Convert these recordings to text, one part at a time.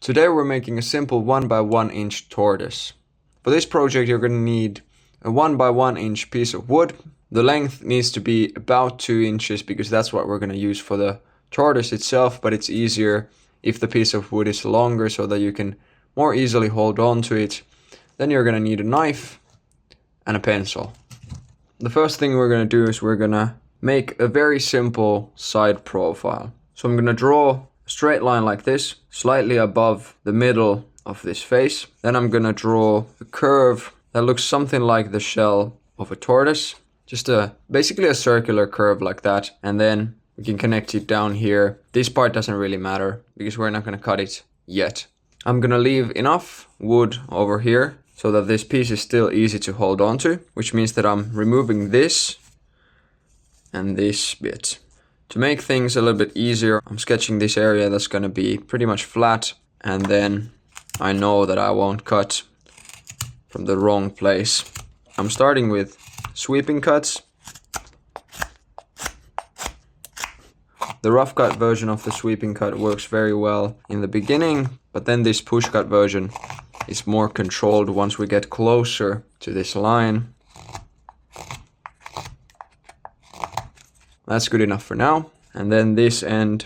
Today we're making a simple 1x1 inch tortoise. For this project you're going to need a 1x1 inch piece of wood. The length needs to be about 2 inches because that's what we're going to use for the tortoise itself, but it's easier if the piece of wood is longer so that you can more easily hold on to it. Then you're going to need a knife and a pencil. The first thing we're going to do is we're going to make a very simple side profile. So I'm going to draw a straight line like this, slightly above the middle of this face. Then I'm going to draw a curve that looks something like the shell of a tortoise. Just basically a circular curve like that. And then we can connect it down here. This part doesn't really matter because we're not going to cut it yet. I'm going to leave enough wood over here so that this piece is still easy to hold on to, which means that I'm removing this and this bit. To make things a little bit easier, I'm sketching this area that's going to be pretty much flat, and then I know that I won't cut from the wrong place. I'm starting with sweeping cuts. The rough cut version of the sweeping cut works very well in the beginning, but then this push cut version is more controlled once we get closer to this line. That's good enough for now. And then this end,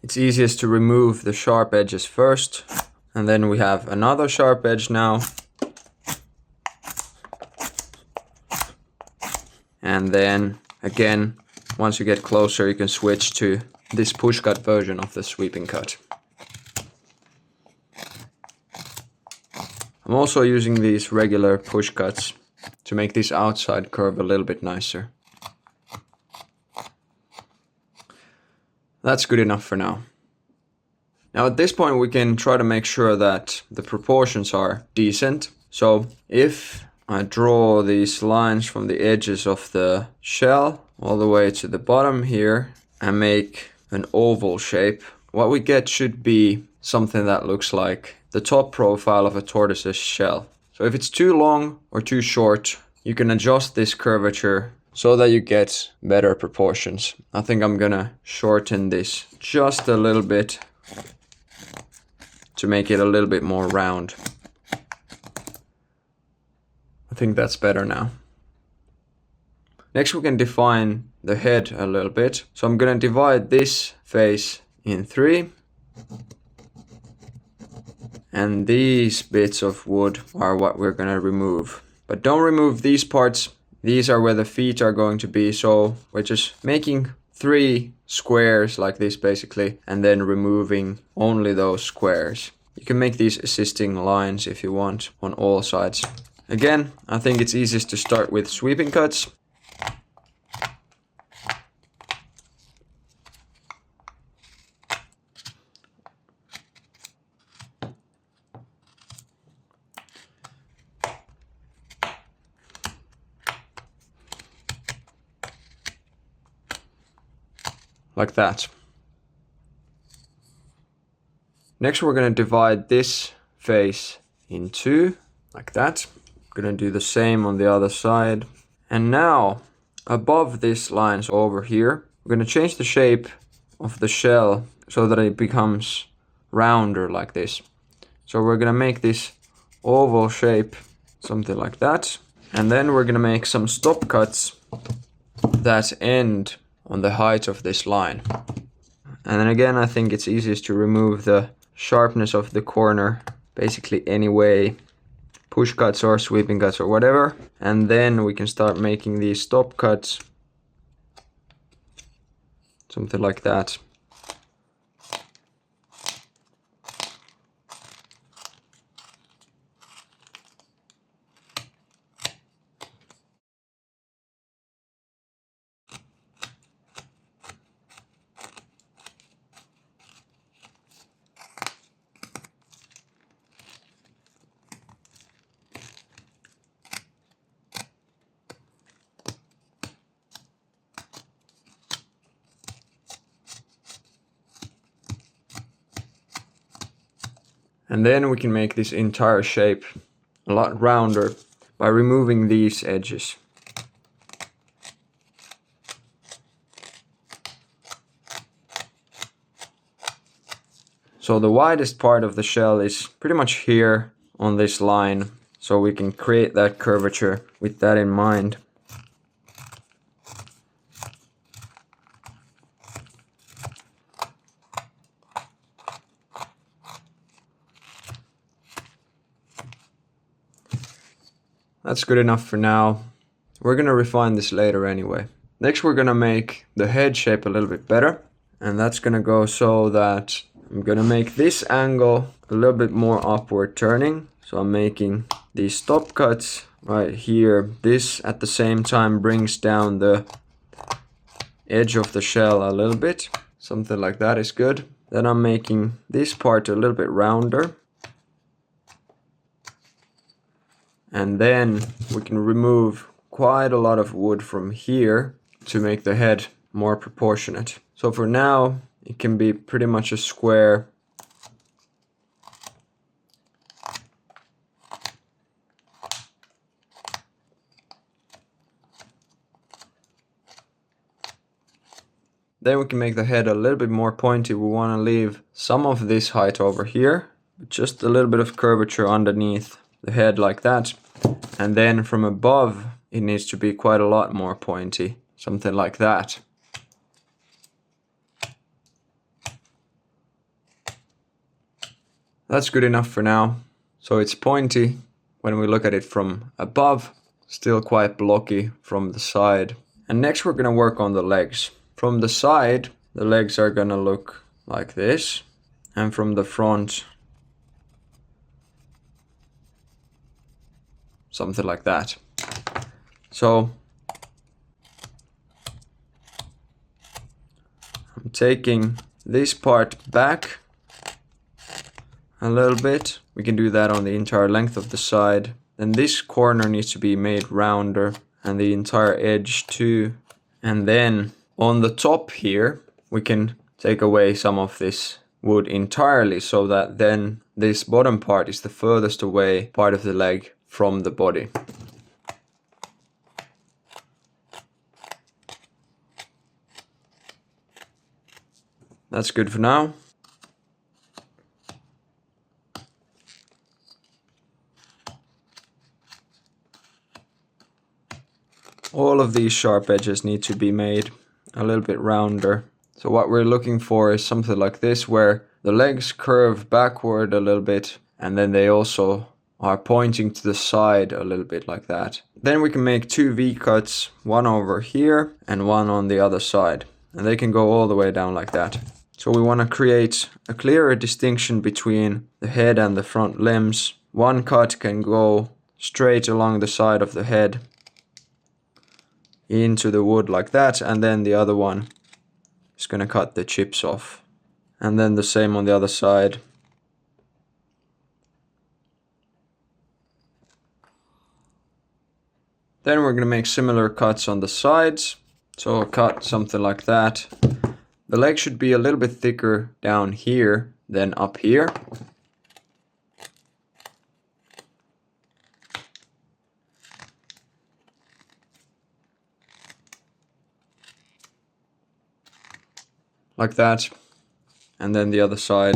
it's easiest to remove the sharp edges first. And then we have another sharp edge now. And then again, once you get closer, you can switch to this push cut version of the sweeping cut. I'm also using these regular push cuts to make this outside curve a little bit nicer. That's good enough for now. Now at this point we can try to make sure that the proportions are decent. So if I draw these lines from the edges of the shell all the way to the bottom here and make an oval shape, what we get should be something that looks like the top profile of a tortoise's shell. So if it's too long or too short, you can adjust this curvature so that you get better proportions. I think I'm gonna shorten this just a little bit to make it a little bit more round. I think that's better now. Next we can define the head a little bit. So I'm gonna divide this face in 3. And these bits of wood are what we're gonna remove. But don't remove these parts. These are where the feet are going to be. So we're just making 3 squares like this basically, and then removing only those squares. You can make these assisting lines if you want on all sides. Again, I think it's easiest to start with sweeping cuts. Like that. Next we're going to divide this face in 2, like that. I'm going to do the same on the other side. And now, above this line, so over here, we're going to change the shape of the shell so that it becomes rounder like this. So we're going to make this oval shape, something like that. And then we're going to make some stop cuts that end on the height of this line. And then again, I think it's easiest to remove the sharpness of the corner basically any way, push cuts or sweeping cuts or whatever. And then we can start making these stop cuts, something like that. And then we can make this entire shape a lot rounder by removing these edges. So the widest part of the shell is pretty much here on this line. So we can create that curvature with that in mind. That's good enough for now. We're gonna refine this later anyway. Next we're gonna make the head shape a little bit better. And that's gonna go so that I'm gonna make this angle a little bit more upward turning. So I'm making these stop cuts right here. This at the same time brings down the edge of the shell a little bit. Something like that is good. Then I'm making this part a little bit rounder. And then we can remove quite a lot of wood from here to make the head more proportionate. So for now, it can be pretty much a square. Then we can make the head a little bit more pointy. We want to leave some of this height over here, but just a little bit of curvature underneath the head like that. And then from above, it needs to be quite a lot more pointy, something like that. That's good enough for now. So it's pointy when we look at it from above, still quite blocky from the side. And next we're gonna work on the legs. From the side, the legs are gonna look like this. And from the front, something like that. So I'm taking this part back a little bit. We can do that on the entire length of the side. Then this corner needs to be made rounder and the entire edge too. And then on the top here, we can take away some of this wood entirely so that then this bottom part is the furthest away part of the leg from the body. That's good for now. All of these sharp edges need to be made a little bit rounder. So what we're looking for is something like this, where the legs curve backward a little bit and then they also are pointing to the side a little bit like that. Then we can make two V cuts, one over here and one on the other side. And they can go all the way down like that. So we want to create a clearer distinction between the head and the front limbs. One cut can go straight along the side of the head into the wood like that, and then the other one is going to cut the chips off. And then the same on the other side. Then we're going to make similar cuts on the sides. So I'll cut something like that. The leg should be a little bit thicker down here than up here. Like that. And then the other side.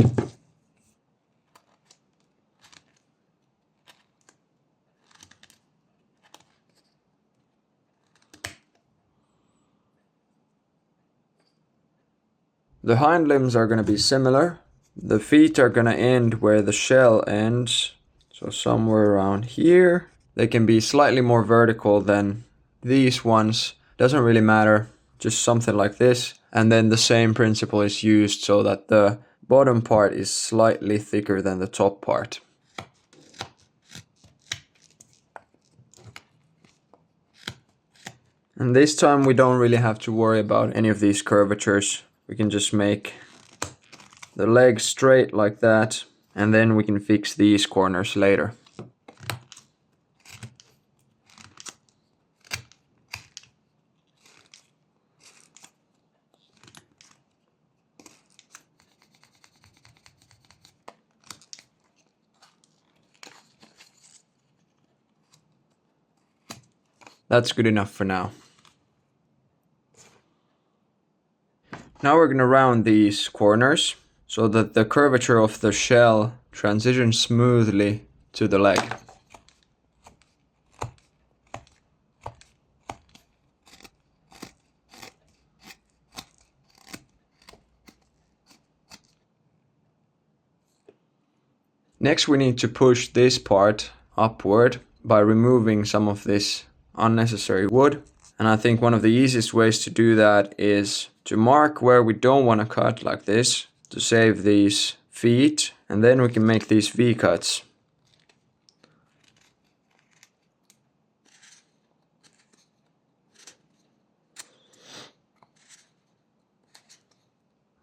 The hind limbs are going to be similar. The feet are going to end where the shell ends. So somewhere around here. They can be slightly more vertical than these ones. Doesn't really matter. Just something like this. And then the same principle is used so that the bottom part is slightly thicker than the top part. And this time we don't really have to worry about any of these curvatures. We can just make the legs straight like that, and then we can fix these corners later. That's good enough for now. Now we're going to round these corners. so that the curvature of the shell transitions smoothly to the leg. Next we need to push this part upward by removing some of this unnecessary wood. And I think one of the easiest ways to do that is to mark where we don't want to cut like this, to save these feet, and then we can make these V-cuts.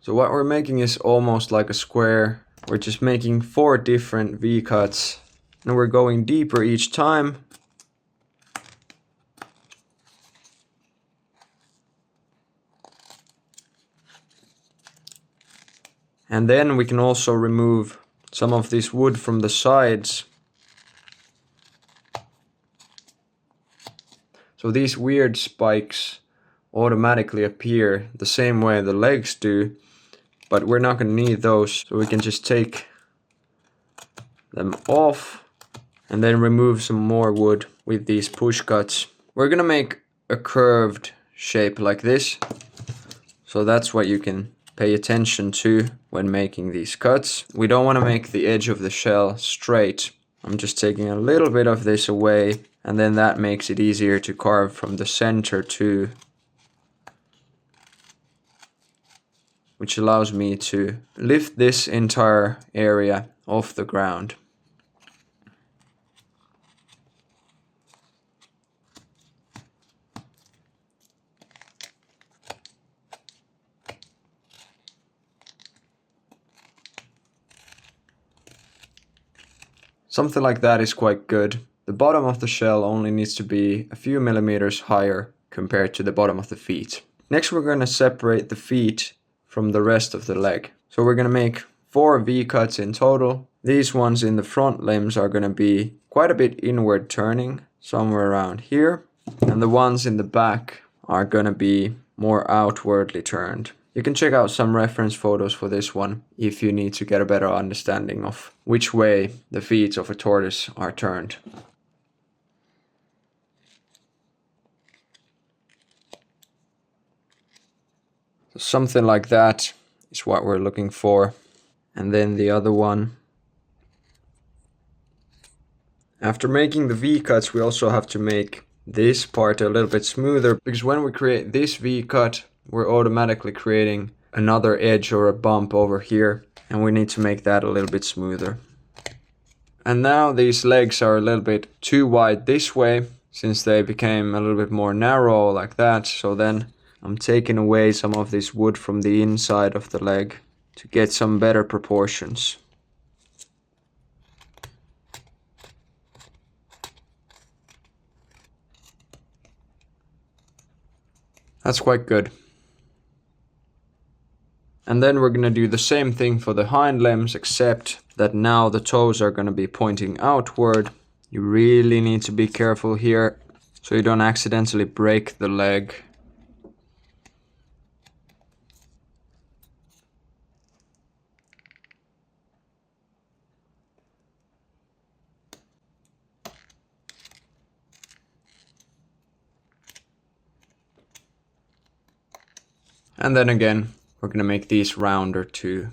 So what we're making is almost like a square. We're just making 4 different V-cuts, and we're going deeper each time. And then we can also remove some of this wood from the sides. So these weird spikes automatically appear the same way the legs do, but we're not going to need those, so we can just take them off and then remove some more wood with these push cuts. We're going to make a curved shape like this, so that's what you can pay attention to when making these cuts. We don't want to make the edge of the shell straight. I'm just taking a little bit of this away, and then that makes it easier to carve from the center too, which allows me to lift this entire area off the ground. Something like that is quite good. The bottom of the shell only needs to be a few millimeters higher compared to the bottom of the feet. Next we're going to separate the feet from the rest of the leg. So we're going to make 4 V-cuts in total. These ones in the front limbs are going to be quite a bit inward turning, somewhere around here. And the ones in the back are going to be more outwardly turned. You can check out some reference photos for this one if you need to get a better understanding of which way the feet of a tortoise are turned. So something like that is what we're looking for. And then the other one. After making the V-cuts, we also have to make this part a little bit smoother, because when we create this V-cut, we're automatically creating another edge or a bump over here, and we need to make that a little bit smoother. And now these legs are a little bit too wide this way, since they became a little bit more narrow like that. So then I'm taking away some of this wood from the inside of the leg to get some better proportions. That's quite good. And then we're going to do the same thing for the hind limbs, except that now the toes are going to be pointing outward. You really need to be careful here so you don't accidentally break the leg. And then again, we're going to make these rounder too.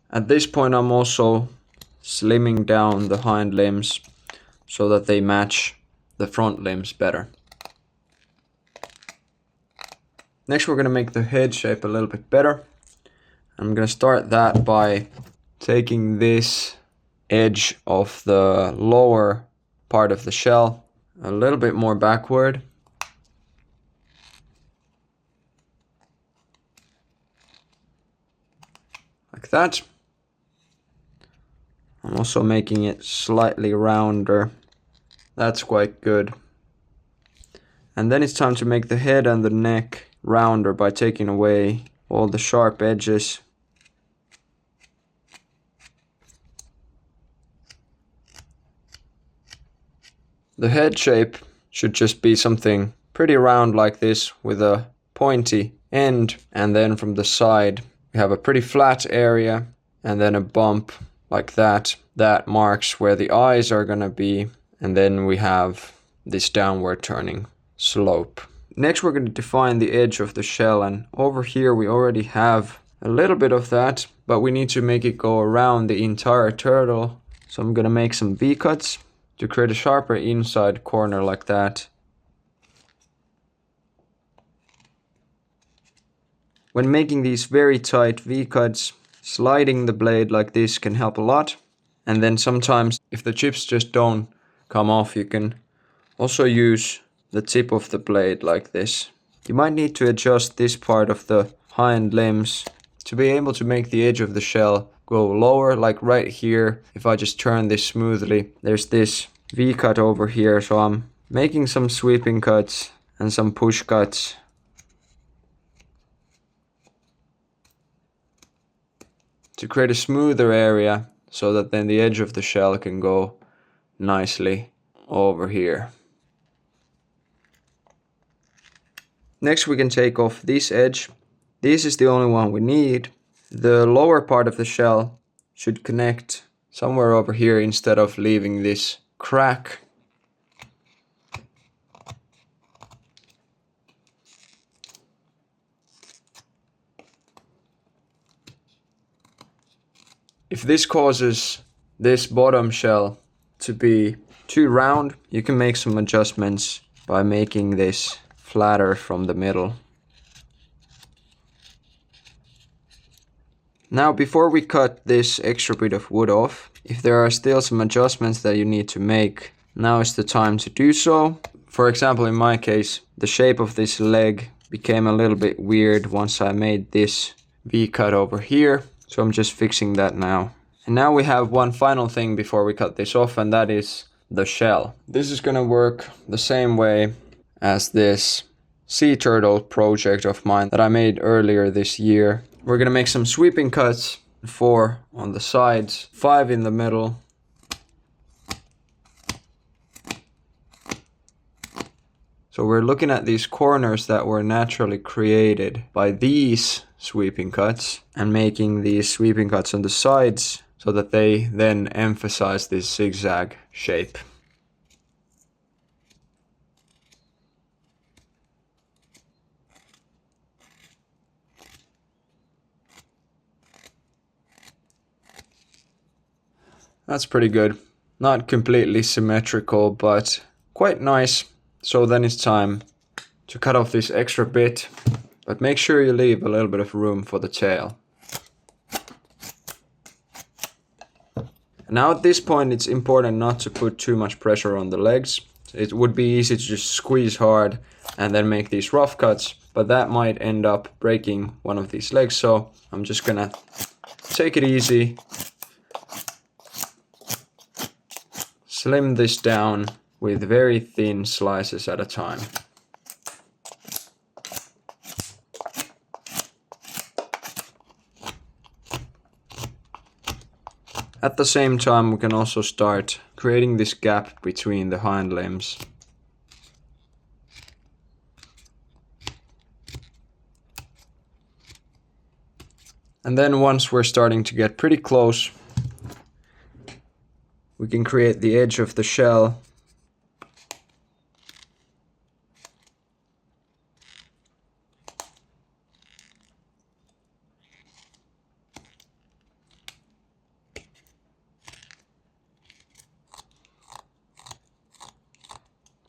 At this point I'm also slimming down the hind limbs so that they match the front limbs better. Next we're going to make the head shape a little bit better. I'm going to start that by taking this edge of the lower part of the shell a little bit more backward. Like that. I'm also making it slightly rounder. That's quite good. And then it's time to make the head and the neck rounder by taking away all the sharp edges. The head shape should just be something pretty round like this with a pointy end, and then from the side we have a pretty flat area and then a bump like that. That marks where the eyes are gonna be, and then we have this downward turning slope. Next we're going to define the edge of the shell, and over here we already have a little bit of that, but we need to make it go around the entire turtle. So I'm going to make some V-cuts to create a sharper inside corner like that. When making these very tight V-cuts, sliding the blade like this can help a lot. And then sometimes if the chips just don't come off, you can also use the tip of the blade like this. You might need to adjust this part of the hind limbs to be able to make the edge of the shell go lower, like right here. If I just turn this smoothly, there's this V-cut over here, so I'm making some sweeping cuts and some push cuts to create a smoother area so that then the edge of the shell can go nicely over here. Next we can take off this edge. This is the only one we need. The lower part of the shell should connect somewhere over here instead of leaving this crack. If this causes this bottom shell to be too round, you can make some adjustments by making this flatter from the middle. Now before we cut this extra bit of wood off, if there are still some adjustments that you need to make, now is the time to do so. For example, in my case, the shape of this leg became a little bit weird once I made this V-cut over here, so I'm just fixing that now. And now we have one final thing before we cut this off, and that is the shell. This is gonna work the same way as this sea turtle project of mine that I made earlier this year. We're gonna make some sweeping cuts, 4 on the sides, 5 in the middle. So we're looking at these corners that were naturally created by these sweeping cuts and making these sweeping cuts on the sides so that they then emphasize this zigzag shape. That's pretty good. Not completely symmetrical, but quite nice. So then it's time to cut off this extra bit, but make sure you leave a little bit of room for the tail. Now at this point it's important not to put too much pressure on the legs. It would be easy to just squeeze hard and then make these rough cuts, but that might end up breaking one of these legs, so I'm just gonna take it easy. Slim this down with very thin slices at a time. At the same time, we can also start creating this gap between the hind limbs. And then once we're starting to get pretty close, we can create the edge of the shell.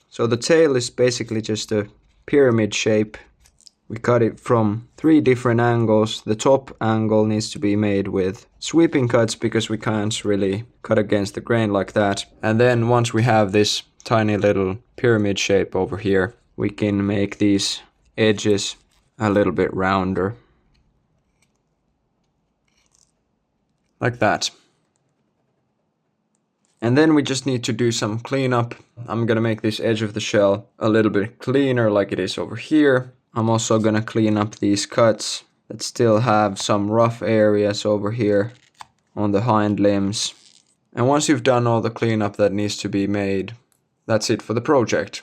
So the tail is basically just a pyramid shape. We cut it from 3 different angles. The top angle needs to be made with sweeping cuts because we can't really cut against the grain like that. And then once we have this tiny little pyramid shape over here, we can make these edges a little bit rounder. Like that. And then we just need to do some cleanup. I'm gonna make this edge of the shell a little bit cleaner like it is over here. I'm also gonna clean up these cuts that still have some rough areas over here on the hind limbs. And once you've done all the cleanup that needs to be made, That's it for the project.